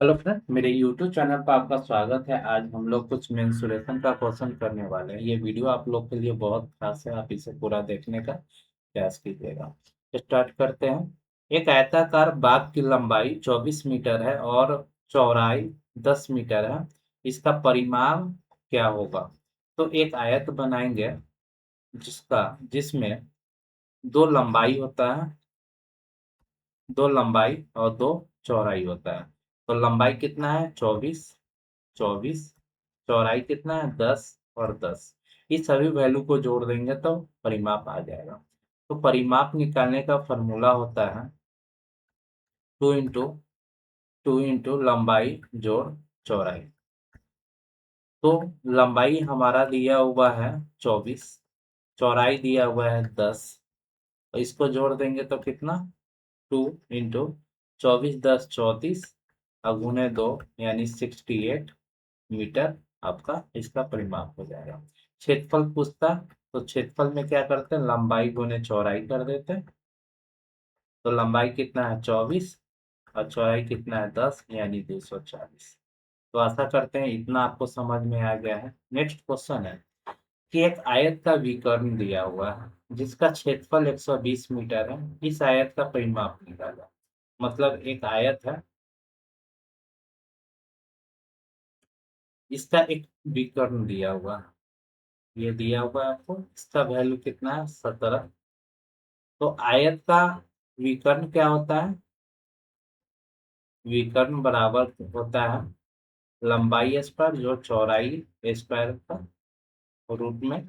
Hello friend, मेरे YouTube channel पर आपका स्वागत है। आज हम लोग कुछ मेंसुरेशन का क्वेश्चन करने वाले हैं। ये वीडियो आप लोग के लिए बहुत खास है, आप इसे पूरा देखने का प्रयास कीजिएगा। स्टार्ट करते हैं। एक आयताकार बाग की लंबाई 24 मीटर है और चौड़ाई 10 मीटर है। इसका परिमाप क्या होगा? तो एक आयत बनाएंगे जिसमें दो लंबाई होता है, दो लंबाई और दो चौड़ाई होता है। तो लंबाई कितना है? 24। 24। चौड़ाई कितना है? 10 और 10। इस सभी वैल्यू को जोड़ देंगे तो परिमाप आ जाएगा। तो परिमाप निकालने का फॉर्मूला होता है 2 इंटू लंबाई जोड़ चौड़ाई। तो लंबाई हमारा दिया हुआ है 24, चौड़ाई दिया हुआ है 10। तो इसको जोड़ देंगे तो कितना? 2 इंटू 24 10 34 और गुने 2 यानी 68 मीटर आपका इसका परिमाप हो जाएगा। क्षेत्रफल पूछता तो क्षेत्रफल में क्या करते हैं? लंबाई गुने चौड़ाई कर देते हैं। तो लंबाई कितना है? 24 और चौड़ाई कितना है? 10 यानी 240। तो आशा करते हैं इतना आपको समझ में आ गया है। नेक्स्ट क्वेश्चन है कि एक आयत का विकर्ण दिया हुआ है जिसका क्षेत्रफल 120 मीटर है। इस आयत का परिमाप निकाला। मतलब एक आयत है, इसका एक विकर्ण दिया हुआ है। ये दिया हुआ है आपको, इसका वैल्यू कितना है? 17। तो आयत का विकर्ण क्या होता है? विकर्ण बराबर होता है लंबाई स्क्वायर जो चौड़ाई स्क्वायर का रूट में।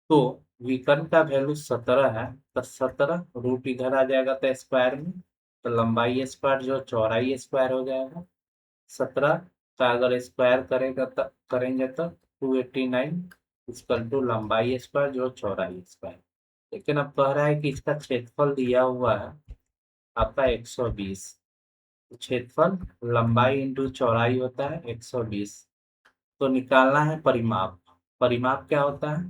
तो विकर्ण का वैल्यू 17 है, तो 17 रूट इधर आ जाएगा तो स्क्वायर में। तो लंबाई स्क्वायर जो चौड़ाई स्क्वायर हो जाएगा। 17 का अगर स्क्वायर करेंगे तो 289 इक्वल टू लंबाई स्क्वायर जो चौड़ाई स्क्वायर। लेकिन अब कह रहा है कि इसका क्षेत्रफल दिया हुआ है आपका 120। क्षेत्रफल लंबाई इंटू चौड़ाई होता है 120। तो निकालना है परिमाप। परिमाप क्या होता है?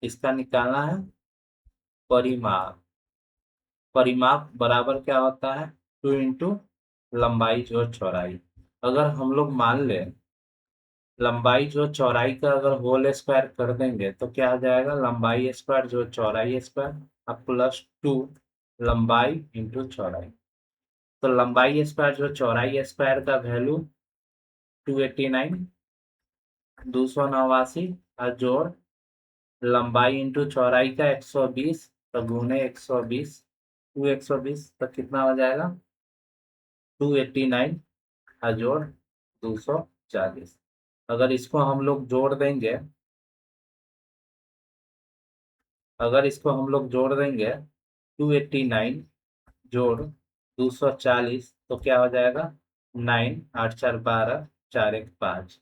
इसका निकालना है परिमाप। परिमाप बराबर क्या होता है? 2 इंटू लंबाई जो चौड़ाई। अगर हम लोग मान लें लंबाई जो चौड़ाई का अगर होल स्क्वायर कर देंगे तो क्या आ जाएगा? लंबाई स्क्वायर जो चौड़ाई स्क्वायर अब +2 लंबाई इंटू चौड़ाई। तो लंबाई स्क्वायर जो चौड़ाई स्क्वायर का वैल्यू 289, 289 और जोड़ लंबाई इंटू चौड़ाई का 120 तो गुने 120। 120 तो कितना हो जाएगा? 289 और जोड़ 240। अगर इसको हम लोग जोड़ देंगे, अगर इसको हम लोग जोड़ देंगे 289 जोड़ 240 तो क्या हो जाएगा? 9 8 4 12 4 1 5,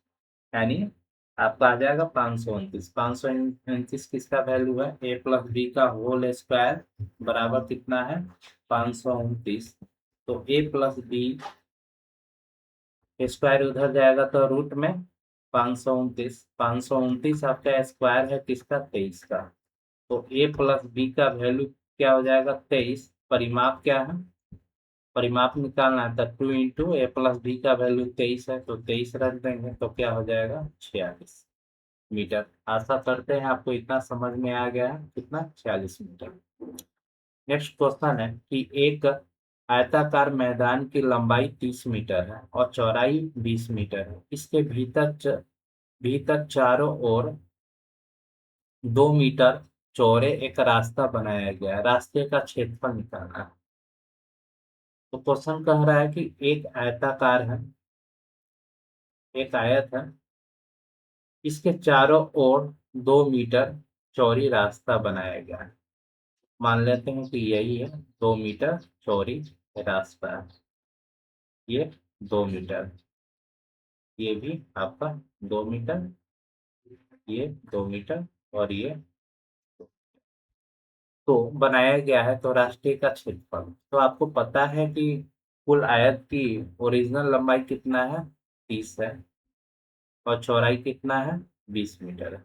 यानी आपका आ जाएगा 529। 529 किसका वैल्यू है? ए प्लस बी का होल स्क्वायर बराबर कितना है? 529। तो ए प्लस बी स्क्वायर उधर जाएगा तो रूट में 529। 529 आपका स्क्वायर है किसका? 23 का। तो ए प्लस बी का वैल्यू क्या हो जाएगा? 23। परिमाप क्या है? परिमाप निकालना है तो 2 इंटू ए प्लस बी का वैल्यू 23 है तो 23 रख देंगे तो क्या हो जाएगा? 46 मीटर। आशा करते हैं आपको इतना समझ में आ गया है। कितना? 46 मीटर। नेक्स्ट क्वेश्चन है कि एक आयताकार मैदान की लंबाई 30 मीटर है और चौड़ाई 20 मीटर है। इसके भीतर चारों ओर 2 मीटर चौड़े एक रास्ता बनाया गया है। रास्ते का क्षेत्रफल निकालना है। तो क्वेश्चन कह रहा है कि एक आयताकार है, एक आयत है, इसके चारों ओर 2 मीटर चौड़ी रास्ता बनाया गया है। मान लेते हैं कि यही है 2 मीटर चौड़ी रास्ता है। ये 2 मीटर, ये भी आपका 2 मीटर, ये 2 मीटर और ये तो बनाया गया है। तो रास्ते का क्षेत्रफल तो आपको पता है कि कुल आयत की ओरिजिनल लंबाई कितना है? 30 है और चौड़ाई कितना है? 20 मीटर है।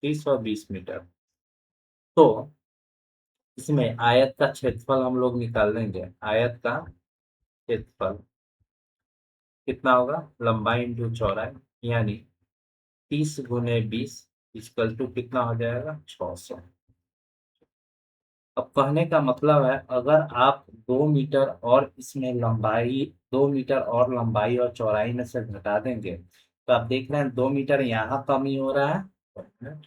30 और 20 मीटर। तो इसमें आयत का क्षेत्रफल हम लोग निकाल लेंगे। आयत का क्षेत्रफल कितना होगा, लंबाई इंटू चौड़ाई, यानी 30 × 20 इक्वल टू कितना हो जाएगा, 600। अब कहने का मतलब है, अगर आप 2 मीटर और इसमें लंबाई, 2 मीटर और लंबाई और चौड़ाई में से घटा देंगे, तो आप देख रहे हैं 2 मीटर यहाँ कमी हो रहा है।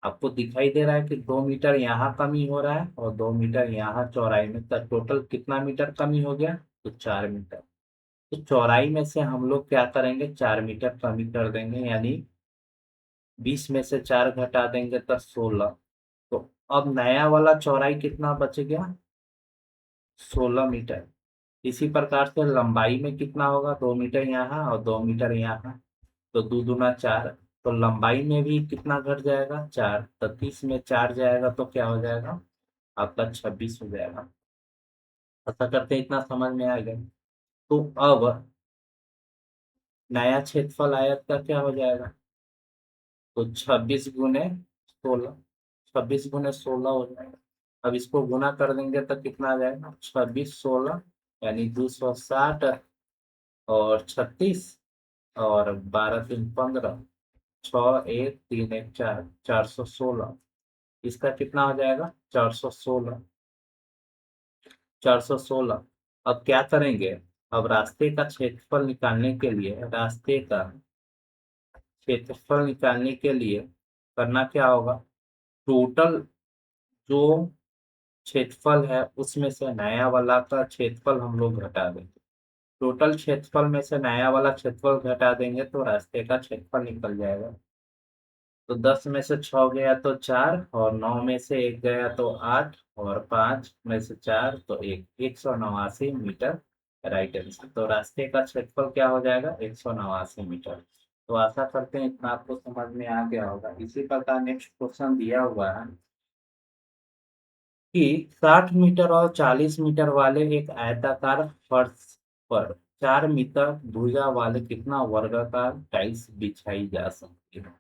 आपको दिखाई दे रहा है कि 2 मीटर यहाँ कमी हो रहा है और 2 मीटर यहाँ चौड़ाई में, तो टोटल कितना मीटर कमी हो गया, तो 4 मीटर। तो चौड़ाई में से हम लोग क्या करेंगे, 4 मीटर कमी कर देंगे, यानी 20 में से 4 घटा देंगे तो 16। तो अब नया वाला चौड़ाई कितना बच गया, 16 मीटर। इसी प्रकार से लंबाई में कितना होगा, 2 मीटर यहाँ और 2 मीटर यहाँ, तो 2 × 4। तो लंबाई में भी कितना घट जाएगा, 4। तो 30 में 4 जाएगा तो क्या हो जाएगा, आपका 26 हो जाएगा। ऐसा करते हैं, इतना समझ में आ गया। तो अब नया क्षेत्रफल आयत का क्या हो जाएगा, तो 26 × 16, 26 × 16 हो जाएगा। अब इसको गुना कर देंगे तो कितना आ जाएगा, 26 16, यानी 260 और 36 और 12 × 3 = 15, 6 1 3 1 4, 416। इसका कितना हो जाएगा, 416, 416। अब क्या करेंगे, अब रास्ते का क्षेत्रफल निकालने के लिए, रास्ते का क्षेत्रफल निकालने के लिए करना क्या होगा, टोटल जो क्षेत्रफल है उसमें से नया वाला का क्षेत्रफल हम लोग घटा देंगे। टोटल क्षेत्रफल में से नया वाला क्षेत्रफल घटा देंगे तो रास्ते का क्षेत्रफल निकल जाएगा। तो 10 में से 6 गया तो 4, और 9 में से 1 गया तो 8, और 5 में से 4 तो 189 मीटर। Right answer. तो रास्ते का क्षेत्रफल क्या हो जाएगा, 189 मीटर। तो आशा करते हैं इतना आपको समझ में आ गया होगा। इसी प्रकार नेक्स्ट क्वेश्चन दिया हुआ है कि 60 मीटर और 40 मीटर वाले एक आयताकार फर्श पर 4 मीटर भुजा वाले कितना वर्गाकार टाइल्स बिछाई जा सकती है।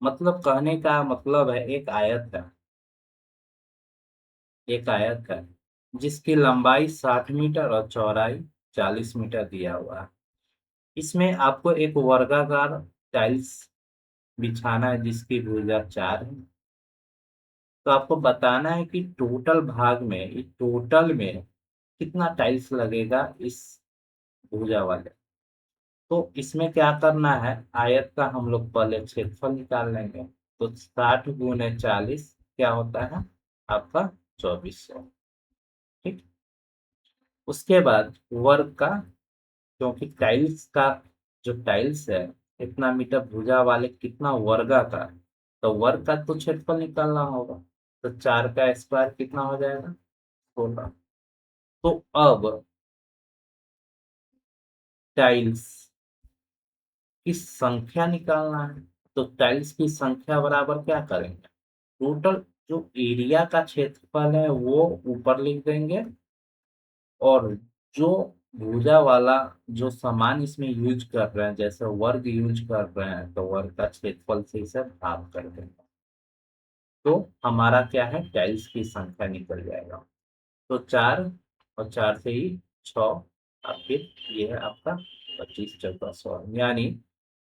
मतलब कहने का मतलब है, एक आयत है जिसकी लंबाई 60 मीटर और चौड़ाई 40 मीटर दिया हुआ है। इसमें आपको एक वर्गाकार टाइल्स बिछाना है जिसकी भुजा 4 है। तो आपको बताना है कि टोटल भाग में, इस टोटल में कितना टाइल्स लगेगा इस भुजा वाले। तो इसमें क्या करना है, आयत का हम लोग पहले क्षेत्रफल निकाल लेंगे। तो 60 × 40 क्या होता है, आपका 2400। ठीक। उसके बाद वर्ग का, क्योंकि टाइल्स का जो टाइल्स है, इतना मीटर भुजा वाले कितना वर्गा का, तो वर्ग का तो क्षेत्रफल निकालना होगा। तो 4 का स्क्वायर कितना हो जाएगा, 16। तो अब टाइल्स की संख्या निकालना है। तो टाइल्स की संख्या बराबर क्या करेंगे, टोटल जो एरिया का क्षेत्रफल है वो ऊपर लिख देंगे, और जो भुजा वाला जो सामान इसमें यूज कर रहे हैं, जैसे वर्ग यूज कर रहे हैं, तो वर्ग का क्षेत्रफल से इसे भाग कर देंगे। तो हमारा क्या है, टाइल्स की संख्या निकल जाएगा। तो 4 और 4 से ही 6, और फिर ये है आपका 25 × 4, यानी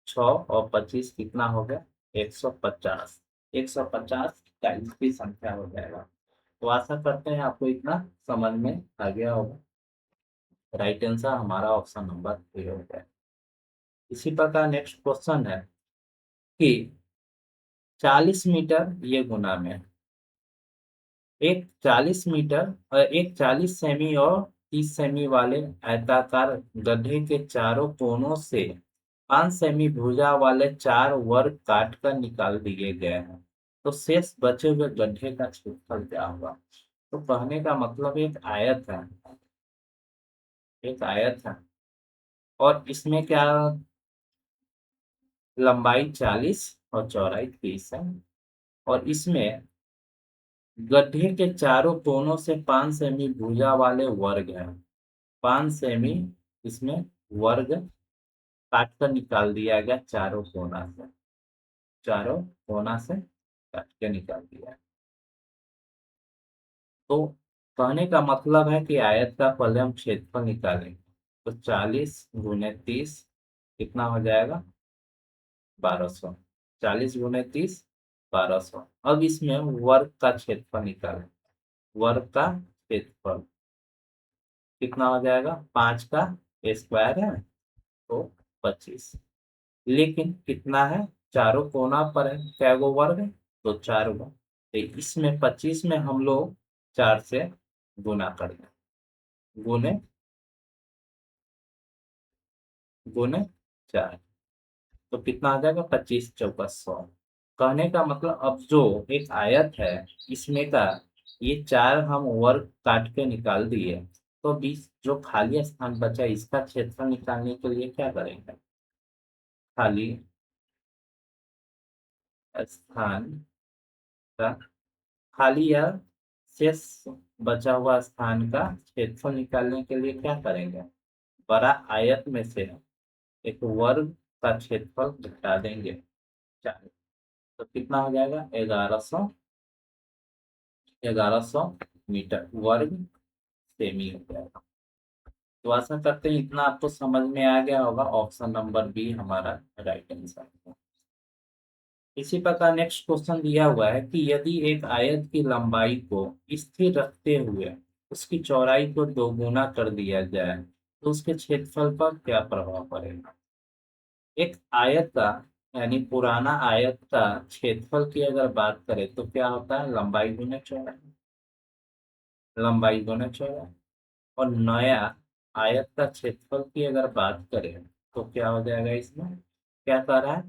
6 और 25 कितना हो गया, 150। 150 टाइल्स की संख्या हो जाएगा। तो आशा करते हैं आपको इतना समझ में आ गया होगा। राइट आंसर हमारा ऑप्शन नंबर ए हो गया। इसी प्रकार नेक्स्ट क्वेश्चन है कि 40 मीटर ये गुना में एक 40 मीटर और एक 40 सेमी और 30 सेमी वाले आयताकार गड्ढे के चारों कोनों से 5 सेमी भुजा वाले 4 वर्ग काट कर निकाल दिए गए हैं। तो शेष बचे हुए गड्ढे का क्षेत्रफल क्या होगा। तो कहने का मतलब एक आयत है, एक आयत है, और इसमें क्या, लंबाई 40 और चौड़ाई 30 है, और इसमें गड्ढे के चारों कोनों से 5 सेमी भुजा वाले वर्ग हैं। 5 सेमी इसमें वर्ग काट कर निकाल दिया गया, चारों कोना से, चारों कोना से काट के निकाल दिया। तो कहने का मतलब है कि आयत का पहले हम क्षेत्रफल निकालेंगे। तो 40 × 30 कितना हो जाएगा? 1200। 40 × 30 1200। अब इसमें वर्ग का क्षेत्रफल निकालें। वर्ग का क्षेत्रफल कितना हो जाएगा? 5 का स्क्वायर है तो 25। लेकिन कितना है? चारों कोना पर है, क्या गो वर्ग है? तो 4 गो। तो इसमें 25 में हम लोग 4 से गुना कर दें। गुने गुने 4। तो कितना आ जाएगा? 25 × 4 = 100। कहने का मतलब अब जो एक आयत है इसमें का ये 4 हम वर्ग काट के निकाल दिए। तो बीच जो खाली स्थान बचा इसका क्षेत्रफल निकालने के लिए क्या करेंगे? खाली स्थान का खाली या शेष बचा हुआ स्थान का क्षेत्रफल निकालने के लिए क्या करेंगे? बड़ा आयत में से एक वर्ग का क्षेत्रफल घटा देंगे 4। तो कितना हो जाएगा? 1100 मीटर वर्ग सेमी हो जाएगा। तो आशा करते हैं इतना आपको समझ में आ गया होगा। ऑप्शन नंबर बी हमारा राइट आंसर है। इसी प्रकार नेक्स्ट क्वेश्चन दिया हुआ है कि यदि एक आयत की लंबाई को स्थिर रखते हुए उसकी चौड़ाई को दोगुना कर दिया जाए तो उसके क्षेत्रफल पर क्या प्रभाव पड़ेगा? एक आयत का यानी पुराना आयत का क्षेत्रफल की अगर बात करें तो क्या होता है? लंबाई गुना चौड़ाई। लंबाई गुना चौड़ाई। और नया आयत का क्षेत्रफल की अगर बात करें तो क्या हो जाएगा? इसमें क्या कर रहा है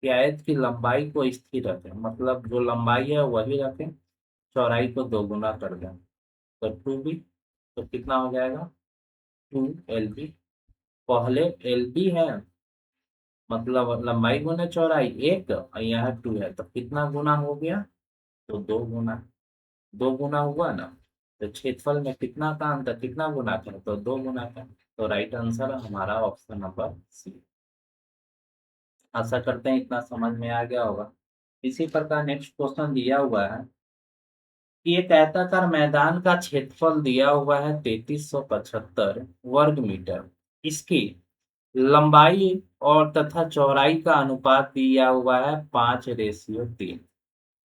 कि आयत की लंबाई को स्थिर रखें, मतलब जो लंबाई है वही रखें, चौड़ाई को दोगुना कर दें। तो 2b। तो कितना हो जाएगा? 2lb। पहले lb है, मतलब लंबाई गुना चौड़ाई एक, और यहाँ 2 है तो कितना गुना हो गया? तो 2 गुना। 2 गुना हुआ ना। तो क्षेत्रफल में कितना का अंतर, कितना गुना का? तो 2 गुना का। तो राइट आंसर हमारा ऑप्शन नंबर सी। आशा करते हैं इतना समझ में आ गया होगा। इसी प्रकार नेक्स्ट क्वेश्चन दिया हुआ है कि एक आयताकार मैदान का क्षेत्रफल दिया हुआ है 3375 वर्ग मीटर। इसकी लंबाई और तथा चौड़ाई का अनुपात दिया हुआ है 5:3।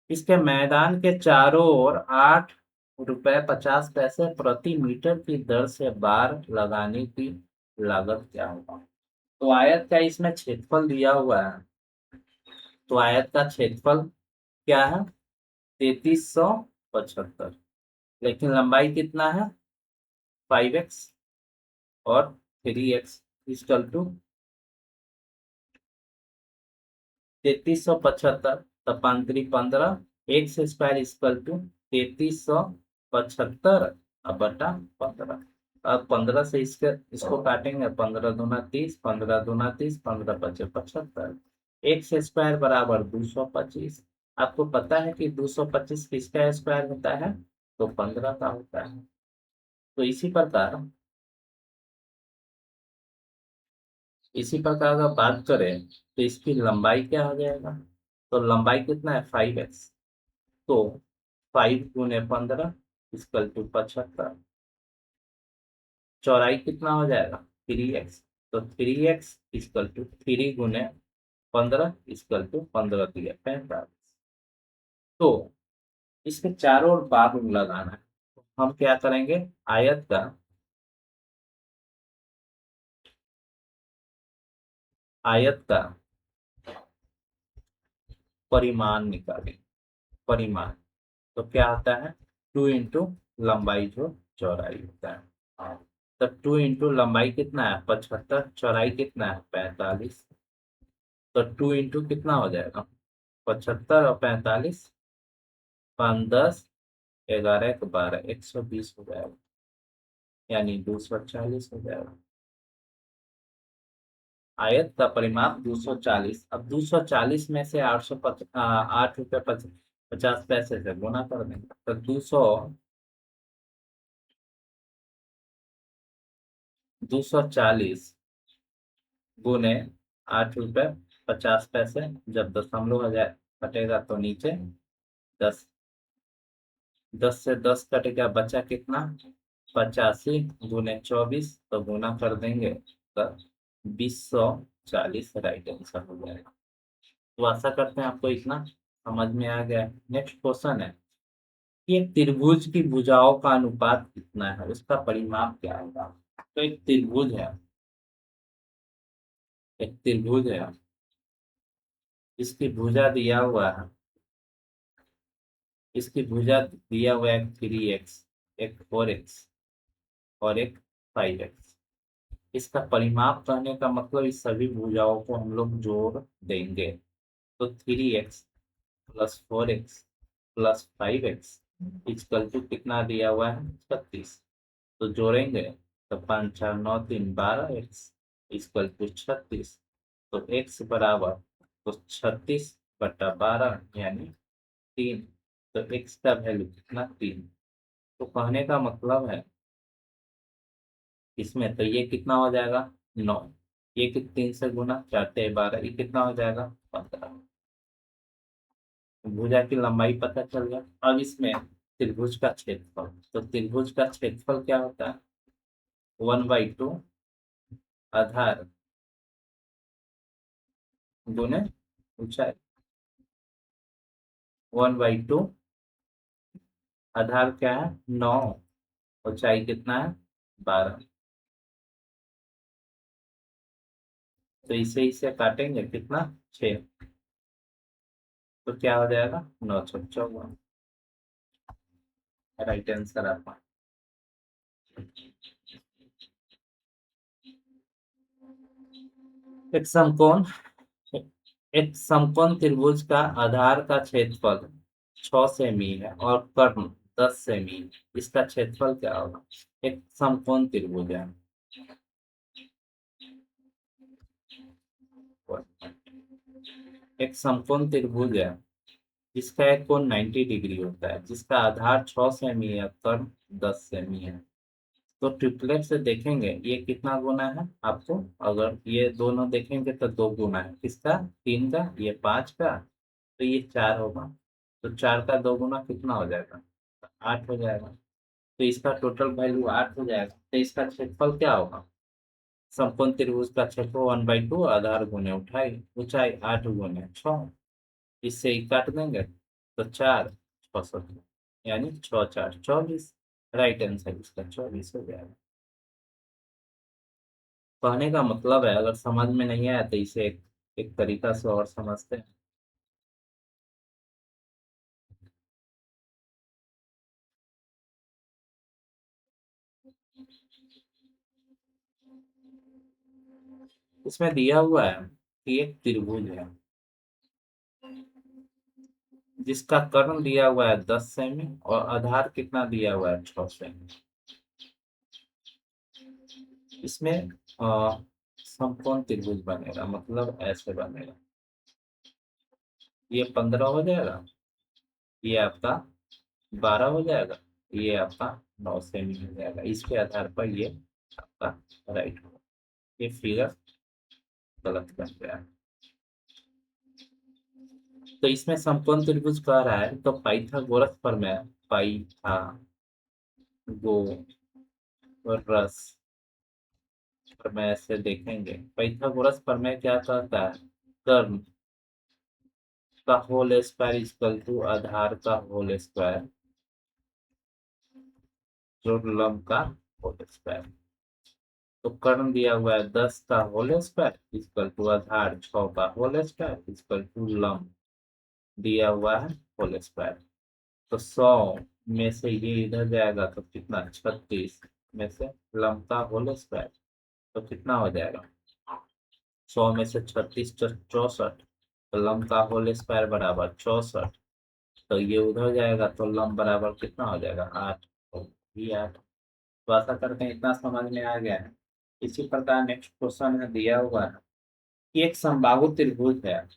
इसके मैदान के चारों ओर 8 रुपये 50 पैसे प्रति मीटर की दर से बार लगाने की लागत क्या होगा? तो आयत का इसमें क्षेत्रफल दिया हुआ है। तो आयत का क्षेत्रफल क्या है? 3375। लेकिन लंबाई कितना है? 5x और 3x इक्वल टू 3375 तपांतरी 15 एक्स स्क्वायर इक्वल टू 3375 अब बटा 15। अब 15 से इसको काटेंगे। 15 दूना 30, 15 दूना 30, 15 × 5 = 75। एक्स स्क्वायर बराबर 225। आपको पता है कि 225 किसका स्क्वायर होता है? तो 15 का होता है। तो इसी प्रकार अगर बात करें तो इसकी लंबाई क्या हो जाएगा? तो लंबाई कितना है? 5x। तो 5 × 15 = 75। चौड़ाई कितना हो जाएगा? 3x। तो 3x = 3 × 15 = 15 दिया 45। तो इसके चारों ओर बार लगाना है। तो हम क्या करेंगे? आयत का परिमाण निकालें। परिमाण तो क्या होता है? 2 × लंबाई जो चौड़ाई होता है। हाँ। तो 2 × लंबाई कितना है? 75। चौड़ाई कितना है? 45। तो 2 × कितना हो जाएगा? 75 और 45, 5 10 11 1 12 120 हो जाएगा, यानी 240 हो जाएगा। आयत का परिमाप 240। अब 240 में से 8 रुपये 50 पैसे से गुना कर देंगे। तो 240 गुने 8 रुपये 50 पैसे। जब दशमलव हो जाए कटेगा तो नीचे 10 10 से 10 कट गया, बचा कितना? 85 गुने 24, तो गुना कर देंगे तो 2040 राइट आंसर हो जाएगा। तो आशा करते हैं आपको इतना समझ में आ गया। नेक्स्ट क्वेश्चन है कि एक त्रिभुज की भुजाओं का अनुपात कितना है, उसका परिमाप क्या होगा। तो एक त्रिभुज है, एक त्रिभुज है, इसकी भुजा दिया हुआ है, इसकी भुजा दिया हुआ है 3x, एक 4x और एक 5x। इसका परिमाप करने का मतलब इस सभी भुजाओं को हम लोग जोड़ देंगे। तो 3x plus 4x plus 5x equal to कितना दिया हुआ है? 36। तो जोड़ेंगे तो 5 4 9 3 12x इक्वल टू 36। तो x बराबर तो 36/12 यानी 3। तो x का वैल्यू कितना? 3। तो कहने का मतलब है इसमें, तो ये कितना हो जाएगा? 9। ये 3 से गुना, 4 × 12, ये कितना हो जाएगा? 15। भुजा की लंबाई पता चल गया। अब इसमें त्रिभुज का क्षेत्रफल, तो त्रिभुज का क्षेत्रफल क्या होता है? 1/2 आधार गुने ऊंचाई। 1/2 आधार क्या है? 9। ऊंचाई कितना है? 12। तो इसे काटेंगे कितना? 6। तो क्या हो जाएगा? 9 × 14 राइट आंसर आपका। एक समकोण, एक समकोण त्रिभुज का आधार का क्षेत्रफल 6 सेमी है और कर्ण 10 सेमी है। इसका क्षेत्रफल क्या होगा? एक समकोण त्रिभुज है, एक समकोण त्रिभुज है जिसका एक कोण 90 डिग्री होता है, जिसका आधार 6 सेमी है, कर्ण 10 सेमी है। तो ट्रिपलेट से देखेंगे ये कितना गुना है आपको। अगर ये दोनों देखेंगे तो 2 गुना है, किसका? 3 का। ये 5 का, तो ये 4 होगा। तो 4 का 2 गुना कितना हो जाएगा? 8 हो जाएगा। तो इसका टोटल वैल्यू 8 हो जाएगा। तो इसका क्षेत्रफल क्या होगा? समकोण त्रिभुज का क्षेत्रफल 1/2 आधार गुने ऊंचाई, ऊंचाई 8 गुने 6। इससे ही काट देंगे तो 4 × 6 यानी 6 × 4 = 24। राइट आंसर इसका 24 हो जाएगा। कहने का मतलब है, अगर समझ में नहीं आया तो इसे एक तरीका से और समझते हैं। इसमें दिया हुआ है कि एक त्रिभुज है जिसका कर्ण दिया हुआ है 10 सेमी और आधार कितना दिया हुआ है? 6 सेमी। इसमें समकोण त्रिभुज बनेगा, मतलब ऐसे बनेगा। ये 15 हो जाएगा, ये आपका 12 हो जाएगा, ये आपका 9 सेमी हो जाएगा। इसके आधार पर ये आपका राइट होगा। ये फिगर गलत बन गया है। तो इसमें समकोण त्रिभुज कह रहा है तो पाइथागोरस प्रमेय, पाइथागोरस प्रमेय से देखेंगे। पाइथागोरस प्रमेय क्या कहता है? कर्ण का होल स्क्वायर इक्वल टू आधार का होल स्क्वायर जोड़ लंब का होल स्क्वायर। तो कर्ण दिया हुआ है 10 का होल स्क्वायर इक्वल टू आधार 6 का होल स्क्वायर इक्वल टू लंब दिया हुआ है होल स्क्वायर। तो 100 में से ये इधर जाएगा तो कितना? 36 में से लंब का होल स्क्वायर, तो कितना हो जाएगा? 100 में से 36 64। तो लंब का होल स्क्वायर बराबर 64। तो ये उधर जाएगा तो लंब बराबर कितना हो जाएगा? 8। तो ये 8। तो आशा करते हैं इतना समझ में आ गया है। इसी प्रकार नेक्स्ट क्वेश्चन में दिया हुआ है कि एक समबाहु त्रिभुज है,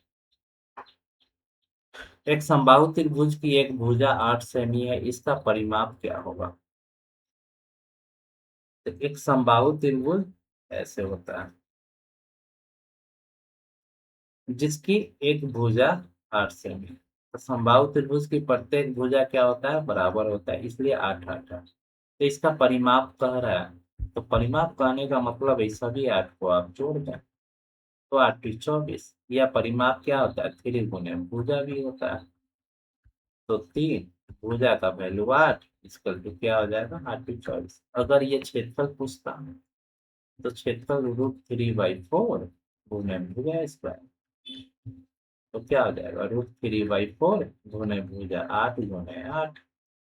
एक समबाहु त्रिभुज की एक भुजा 8 सेमी है, इसका परिमाप क्या होगा। तो एक समबाहु त्रिभुज ऐसे होता है जिसकी एक भुजा 8 सेमी, तो समबाहु त्रिभुज की प्रत्येक भुजा क्या होता है, बराबर होता है, इसलिए 8 8 8। तो इसका परिमाप कह रहा है, तो परिमाप कहने का मतलब है सभी 8 को आप जोड़ दें तो 8 × 24। या परिमाप क्या होता है, 3 × भुजा भी होता है। तो 3 भुजा का वैल्यू 8, इसका तो क्या हो जाएगा 8 × 24। अगर ये क्षेत्रफल पूछता है तो क्षेत्रफल √3/4 गुने भुजा स्क्वायर, तो क्या हो जाएगा √3/4 गुने भुजा 8 × 8।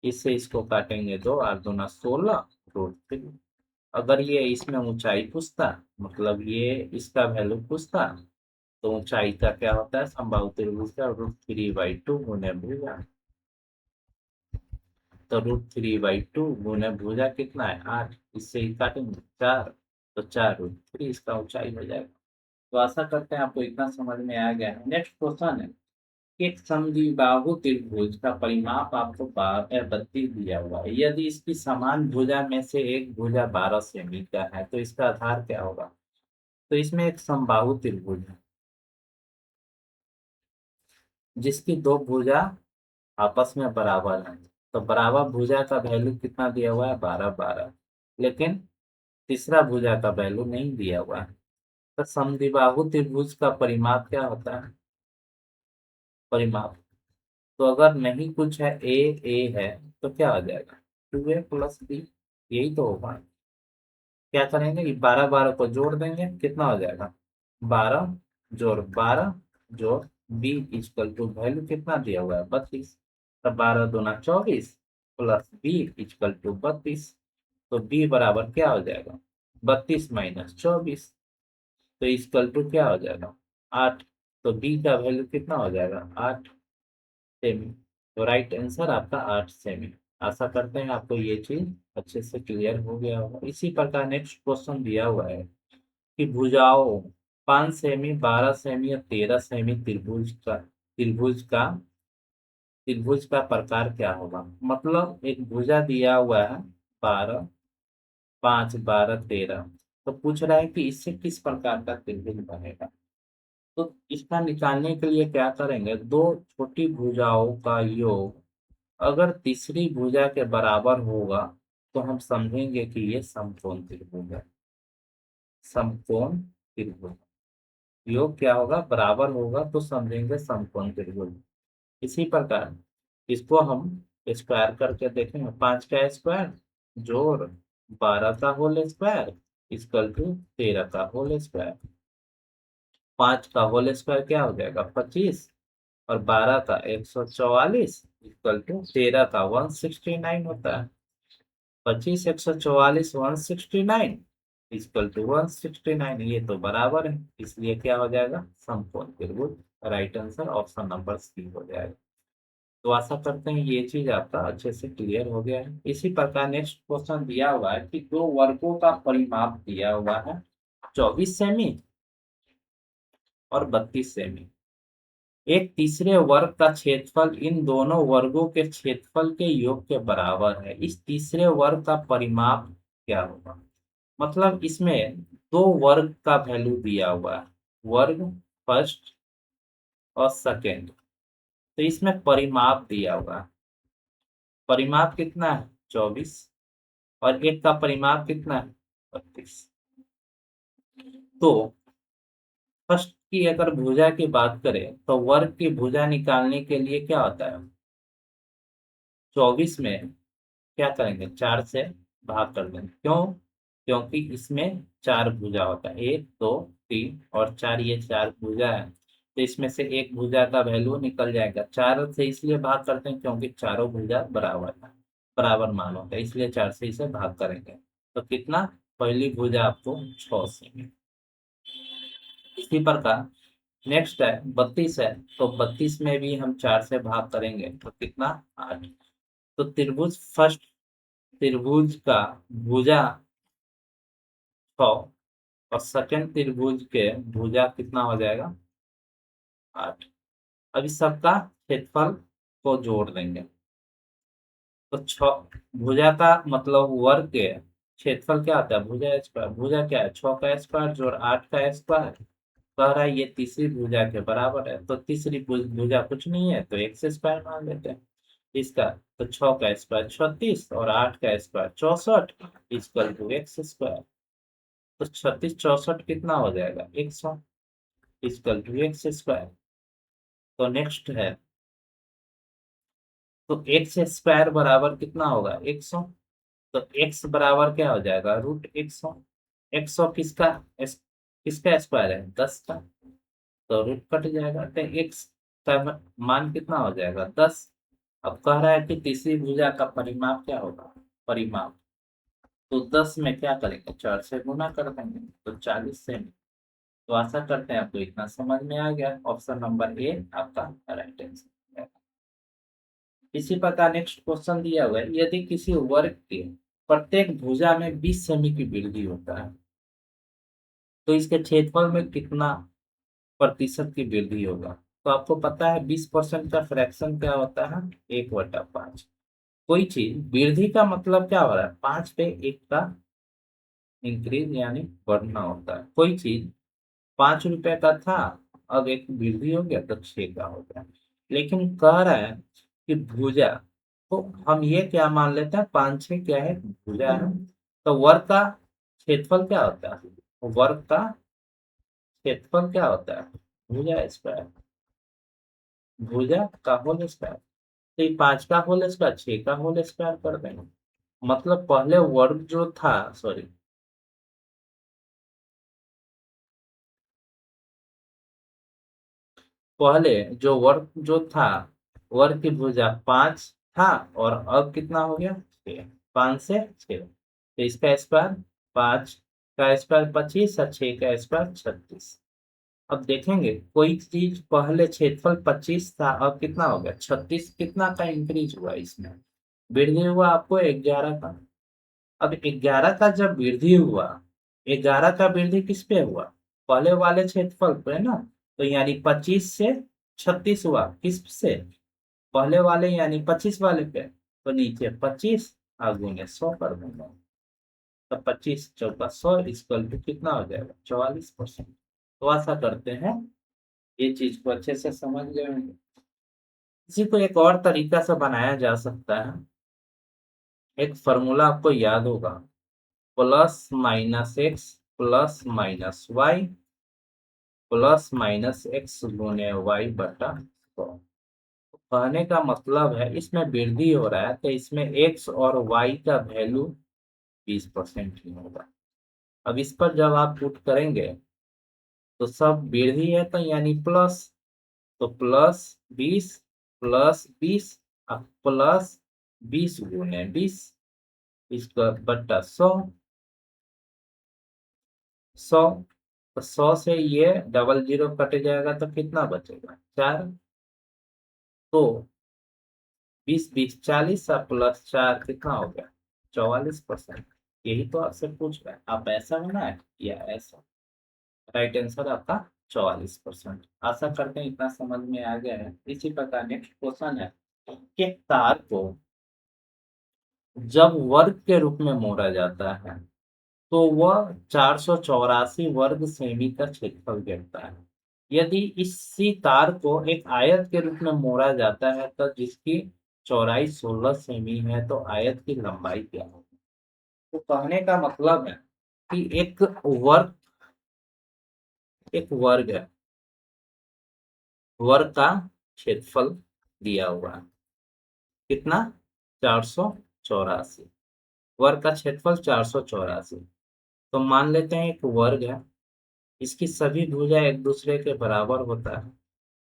इससे इसको काटेंगे दो, 8 × 2 = 16 √3। अगर ये इसमें ऊंचाई पूछता, मतलब ये इसका वैल्यू पूछता, तो ऊंचाई का क्या होता है, समबाहु त्रिभुज का √3/2 गुने भुजा। तो √3/2 गुने भुजा कितना है 8, इससे ही काटेंगे 4, तो 4 √3 इसका ऊंचाई हो जाएगा। तो आशा करते हैं आपको इतना समझ में आ गया है। नेक्स्ट क्वेश्चन है, एक समद्विबाहु त्रिभुज का परिमाप आपको 32 दिया हुआ है। यदि इसकी समान भुजा में से एक भुजा 12 सेमी का है तो इसका आधार क्या होगा। तो इसमें एक समबाहु त्रिभुज है जिसकी दो भुजा आपस में बराबर है। तो बराबर भुजा का वैल्यू कितना दिया हुआ है, 12 12। लेकिन तीसरा भुजा का वैल्यू नहीं दिया हुआ है। तो समद्विबाहु त्रिभुज का परिमाप क्या होता है, परिमाप, तो अगर नहीं कुछ है, ए ए है, तो क्या आ जाएगा 2a + b, यही तो होगा। क्या करेंगे कि 12 12 को जोड़ देंगे, कितना हो जाएगा 12 + 12 जोड़ b = वैल्यू कितना दिया हुआ है 32। तो 12 × 2 = 24 + b = 32। तो b बराबर क्या हो जाएगा 32 - 24, तो इक्वल टू क्या हो जाएगा 8। तो b का वैल्यू कितना हो जाएगा 8 सेमी। तो राइट आंसर आपका 8 सेमी। आशा करते हैं आपको ये चीज अच्छे से क्लियर हो गया होगा। इसी प्रकार नेक्स्ट क्वेश्चन दिया हुआ है कि भुजाओं 5 सेमी, 12 सेमी और 13 सेमी त्रिभुज का प्रकार क्या होगा। मतलब एक भुजा दिया हुआ है 12, 5, 12, 13, तो पूछ रहा है कि इससे किस प्रकार का त्रिभुज बनेगा। तो इसका निकालने के लिए क्या करेंगे, दो छोटी भुजाओं का योग अगर तीसरी भुजा के बराबर होगा तो हम समझेंगे कि ये समकोण त्रिभुज है। समकोण त्रिभुज योग क्या होगा, बराबर होगा तो समझेंगे समकोण त्रिभुज। इसी प्रकार इसको हम स्क्वायर करके देखेंगे, 5 का स्क्वायर जोड़ 12 का होल स्क्वायर इक्वल टू 13 का होल स्क्वायर। 5 का होल स्क्वायर क्या हो जाएगा 25, और 12 का 144 इक्वल टू 13 का 169 होता है। 25 144 169 इक्वल टू 169, ये तो बराबर है, इसलिए क्या हो जाएगा समकोण त्रिभुज। Right answer option number C हो जाएगा। तो आशा करते हैं ये चीज आपका अच्छे से क्लियर हो गया है। इसी प्रकार नेक्स्ट क्वेश्चन दिया हुआ है कि दो वर्गों का परिमाप दिया हुआ है 24 सेमी और 32 सेमी। एक तीसरे वर्ग का क्षेत्रफल इन दोनों वर्गों के क्षेत्रफल के योग के बराबर है। इस तीसरे वर्ग का परिमाप क्या होगा। मतलब इसमें दो वर्ग का वैल्यू दिया हुआ है, वर्ग फर्स्ट और सेकेंड। तो इसमें परिमाप दिया हुआ है, परिमाप कितना है 24, और एक का परिमाप कितना है 32। तो फर्स्ट की अगर भुजा की बात करें तो वर्ग की भुजा निकालने के लिए क्या होता है, 24 में क्या करेंगे 4 से भाग कर देंगे। क्यों, क्योंकि इसमें 4 भुजा होता है, 1 2 3 और 4, ये 4 भुजा है। तो इसमें से एक भुजा का वैल्यू निकल जाएगा। 4 से इसलिए भाग करते हैं क्योंकि चारों भुजा बराबर है, बराबर मान होता है, इसलिए 4 से इसे भाग करेंगे। तो कितना, पहली भुजा आपको 6 से मिली। इसी प्रकार नेक्स्ट है 32 है, तो 32 में भी हम 4 से भाग करेंगे तो कितना 8। तो त्रिभुज फर्स्ट त्रिभुज का भुजा 6 और सेकंड त्रिभुज के भुजा कितना हो जाएगा 8। अब इस सबका क्षेत्रफल को जोड़ देंगे। तो 6 भुजा का मतलब वर्ग के क्षेत्रफल क्या होता है, भुजा स्क्वायर। भुजा क्या है 6 का स्क्वायर जोड़ 8 का स्क्वायर कह रहा है ये तीसरी भुजा के बराबर है, तो तीसरी भुजा कुछ नहीं है तो एक्स स्क्वायर मान लेते हैं इसका। तो 6 का स्क्वायर 36 और 8 का square 64 equal to x square. तो 36 64 कितना हो जाएगा 100 इक्वल टू एक्स स्क्वायर। तो नेक्स्ट है, तो एक्स स्क्वायर बराबर कितना होगा 100। तो एक्स बराबर क्या हो जाएगा √100। 100 किसका किसका स्क्वायर है 10 का। तो रूट कट जाएगा तो एक्स का मान कितना हो जाएगा 10। अब कह रहा है कि तीसरी भुजा का परिमाप क्या होगा, परिमाप। तो 10 में क्या करेंगे 4 से गुना कर देंगे तो 40 से। तो आशा करते हैं आपको इतना समझ में आ गया। ऑप्शन नंबर ए आपका राइट आंसर है। इसी प्रकार नेक्स्ट क्वेश्चन दिया हुआ है, यदि किसी वर्ग के प्रत्येक भुजा में 20 सेमी की वृद्धि होता है तो इसके क्षेत्रफल में कितना प्रतिशत की वृद्धि होगा। तो आपको पता है 20% का फ्रैक्शन क्या होता है 1/5। कोई चीज वृद्धि का मतलब क्या हो रहा है 5 पे 1 का इंक्रीज यानी बढ़ना होता है। कोई चीज 5 रुपए का था, अब एक वृद्धि हो गया तो 6 का हो गया। लेकिन कह रहा है कि भुजा, तो हम ये क्या मान लेते हैं 5 6 क्या है भुजा है। तो वर्ग का क्षेत्रफल क्या होता है, वर्ग का क्षेत्रफल क्या होता है भुजा स्क्वायर, भुजा का होल स्क्वायर। तो ये 5 का होल स्क्वायर 6 का होल स्क्वायर कर देंगे। मतलब पहले वर्ग जो था, सॉरी, पहले जो वर्ग जो था, वर्ग की भुजा 5 था और अब कितना हो गया 6। 5 से 6 तो इसका स्क्वायर 5 का स्क्वायर 25 और 6 का स्क्वायर 36। अब देखेंगे कोई चीज पहले क्षेत्रफल 25 था अब कितना हो गया 36, कितना का इंक्रीज हुआ इसमें, वृद्धि हुआ आपको 11 का। अब 11 का जब वृद्धि हुआ, 11 का वृद्धि किस पे हुआ पहले वाले क्षेत्रफल पे ना। तो यानी 25 से 36 हुआ किस से, पहले वाले यानी 25 वाले पे। तो नीचे 25 आगे 100 कर देंगे। तो 25 चौका 100 इक्वल टू कितना हो जाएगा 44%। तो आशा करते हैं ये चीज को अच्छे से समझ गए होंगे। इसी को एक और तरीका से बनाया जा सकता है। एक फॉर्मूला आपको याद होगा, +-x +-y +-x गुने y बटा 100। कहने का मतलब है इसमें वृद्धि हो रहा है तो इसमें x और y का वैल्यू 20% ही होगा। अब इस पर जब आप पुट करेंगे तो सब वृद्धि है तो यानी प्लस, तो +20 +20 अब +20 गुने 20 इसका बट्टा 100। 100 तो 100 से ये डबल जीरो कट जाएगा तो कितना बचेगा 4। तो 20 20 40 और +4 कितना हो गया 44%। यही तो आपसे पूछ रहा है, आप ऐसा बनाए या ऐसा। राइट आंसर आपका 44%। आशा करते हैं इतना समझ में आ गया है। इसी प्रकार नेक्स्ट क्वेश्चन है कि तार को जब वर्ग के रूप में मोड़ा जाता है तो वह 484 वर्ग सेमी का क्षेत्रफल घेरता है। यदि इसी तार को एक आयत के रूप में मोड़ा जाता है तो जिसकी चौड़ाई 16 सेमी है तो आयत की लंबाई क्या होगी। तो कहने का मतलब है कि वर्ग एक वर्ग है, वर्ग का क्षेत्रफल दिया हुआ है कितना 484, वर्ग का क्षेत्रफल 484। तो मान लेते हैं एक वर्ग है, इसकी सभी भुजा एक दूसरे के बराबर होता है।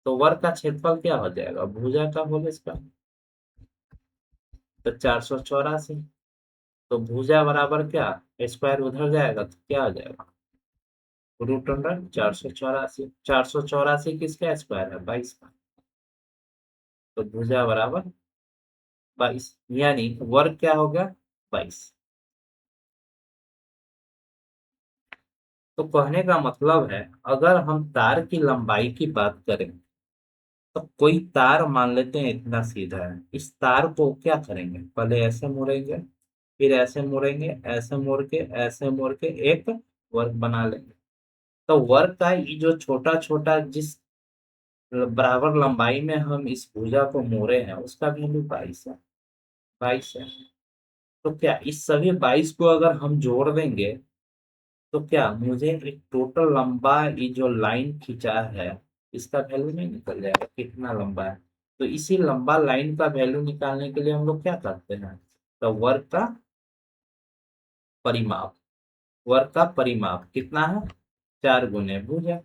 तो वर्ग का क्षेत्रफल क्या हो जाएगा भुजा का होल स्क्वायर। तो 484, तो भुजा बराबर क्या, स्क्वायर उधर जाएगा तो क्या हो जाएगा √100। 484, 484 किसका स्क्वायर है 22 का। तो भुजा बराबर 22 यानी वर्ग क्या हो गया 22। तो कहने का मतलब है अगर हम तार की लंबाई की बात करें तो कोई तार मान लेते हैं इतना सीधा है, इस तार को क्या करेंगे पहले ऐसे मोड़ेंगे, फिर ऐसे मोड़ेंगे, ऐसे मोड़ के ऐसे मोड़ के एक वर्ग बना लेंगे। तो वर्ग का ये जो छोटा छोटा जिस बराबर लंबाई में हम इस भुजा को मोड़े हैं उसका वैल्यू 22 है। तो क्या इस सभी 22 को अगर हम जोड़ देंगे तो क्या मुझे एक टोटल लंबा ये जो लाइन खींचा है इसका वैल्यू नहीं निकल जाएगा कितना लंबा है। तो इसी लंबा लाइन का वैल्यू निकालने के लिए हम लोग क्या करते हैं, तो वर्ग का परिमाप, वर्ग का परिमाप कितना है, 4 गुने भुजा।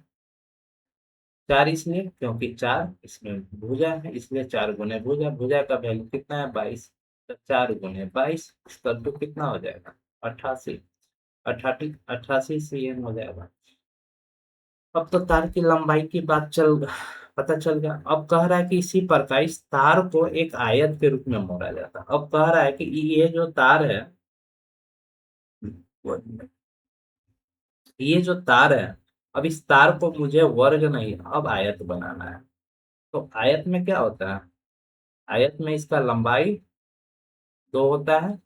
4 इसलिए क्योंकि 4 इसमें भुजा है इसलिए 4 गुने भुजा, भुजा का वैल्यू कितना है 22। तो 4 गुने 22 इसका तो कितना हो जाएगा 88। 88 cm हो जाएगा। अब तो तार की लंबाई की बात पता चल गया। अब कह रहा है कि इसी प्रकार इस तार को एक आयत के रूप में मोड़ा जाता है। अब कह रहा है कि ये जो तार है, ये जो तार है, अब इस तार को मुझे वर्ग नहीं अब आयत बनाना है। तो आयत में क्या होता है, आयत में इसका लंबाई 2 होता है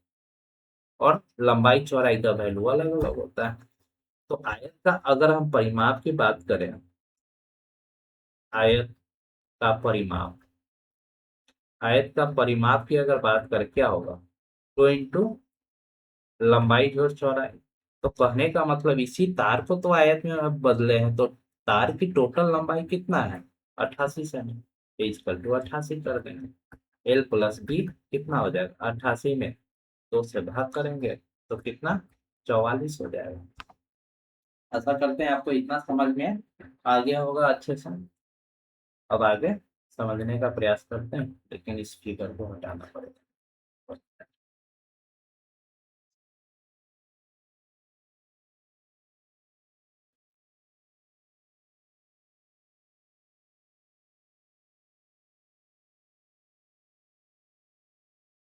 और लंबाई चौड़ाई का वैल्यू अलग अलग होता है। तो आयत का अगर हम परिमाप की बात करें, आयत का परिमाप, आयत का परिमाप की अगर बात करें क्या होगा, 2 लंबाई जोड़ चौड़ाई। तो कहने का मतलब इसी तार को तो आयत में अब बदले हैं, तो तार की टोटल लंबाई कितना है 88 सेमी, इक्वल टू 88 कर देंगे। एल प्लस बी कितना हो जाएगा 88 में 2 से भाग करेंगे तो कितना 44 हो जाएगा। ऐसा करते हैं, आपको इतना समझ में आ गया होगा अच्छे से। अब आगे समझने का प्रयास करते हैं, लेकिन इस फिगर को हटाना पड़ेगा।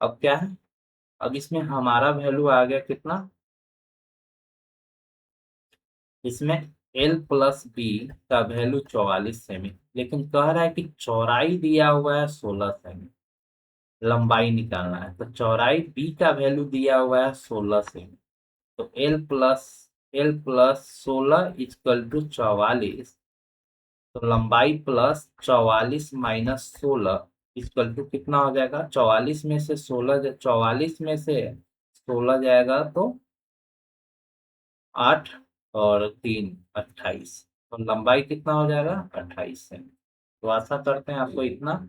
अब क्या है, अब इसमें हमारा वैल्यू आ गया कितना, इसमें एल प्लस बी का वैल्यू 44 सेमी, लेकिन कह रहा है कि चौड़ाई दिया हुआ है 16 सेमी, लंबाई निकालना है। तो चौड़ाई बी का वैल्यू दिया हुआ है 16 सेमी। तो एल प्लस 16 इक्वल टू 44। तो लंबाई प्लस 44 - 16 इक्वल टू कितना हो जाएगा, 44 में से 16 जाएगा तो 8 और 3 28। तो लंबाई कितना हो जाएगा 28 सेमी। तो आशा करते हैं आपको इतना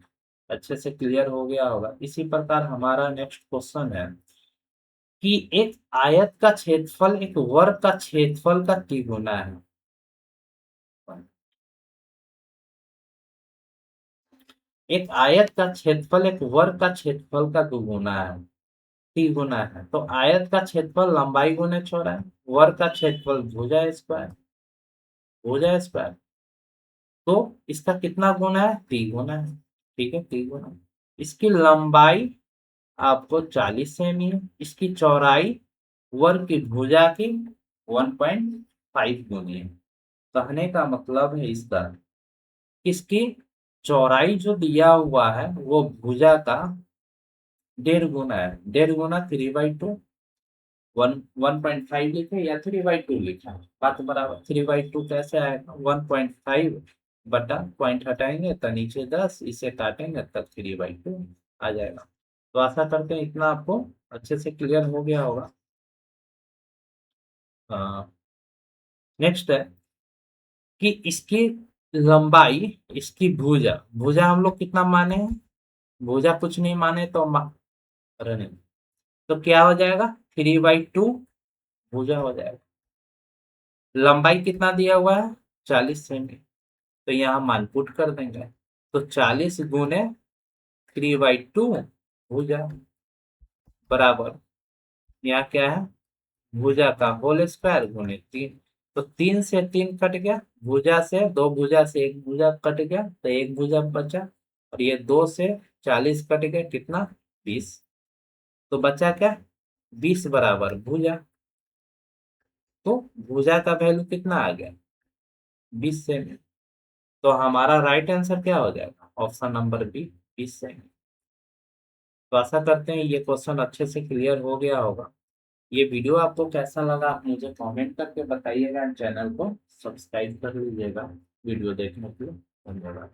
अच्छे से क्लियर हो गया होगा। इसी प्रकार हमारा नेक्स्ट क्वेश्चन है कि एक आयत का क्षेत्रफल एक वर्ग का क्षेत्रफल का तिगुना है। एक आयत का क्षेत्रफल एक वर्ग का क्षेत्रफल का दुगुना है, तिगुना है। तो आयत का क्षेत्रफल लंबाई गुने चौड़ाई, वर्ग का क्षेत्रफल भुजा स्क्वायर। तो इसका कितना गुना है, तिगुना है। ठीक है, तिगुना। इसकी लंबाई आपको 40 सेमी है, इसकी चौड़ाई वर्ग की भुजा की 1.5 गुनी है। कहने का मतलब है इसका, इसकी चौड़ाई जो दिया हुआ है वो भुजा का 1.5 गुना है। 1.5 गुना 3/2, 1.5 लिखे या 3/2 लिखा, बात बराबर। 3/2 कैसे आएगा, 1.5 बटा पॉइंट हटाएंगे तो नीचे 10, इसे काटेंगे तब 3/2 आ जाएगा। तो आशा करते हैं इतना आपको अच्छे से क्लियर हो गया होगा। नेक्स्ट है कि इसकी लंबाई, इसकी भुजा, भुजा हम लोग कितना माने हैं, भुजा कुछ नहीं माने तो अरे नहीं, तो क्या हो जाएगा 3/2 भुजा हो जाएगा। लंबाई कितना दिया हुआ है 40 सेमी, तो यहाँ मान पुट कर देंगे। तो 40 गुने 3/2 भुजा बराबर, यहाँ क्या है, भुजा का होल स्क्वायर गुने 3। तो 3 से 3 कट गया, भुजा से, दो भुजा से एक भुजा कट गया तो एक भुजा बचा। और ये 2 से 40 कट गया, कितना 20। तो बचा क्या 20 बराबर भुजा। तो भुजा का वैल्यू कितना आ गया 20 सेमी। तो हमारा राइट आंसर क्या हो जाएगा, ऑप्शन नंबर बी, 20 सेमी। तो आशा करते हैं ये क्वेश्चन अच्छे से क्लियर हो गया होगा। ये वीडियो आपको कैसा लगा आप मुझे कमेंट करके बताइएगा, चैनल को सब्सक्राइब कर लीजिएगा। वीडियो देखने के लिए धन्यवाद।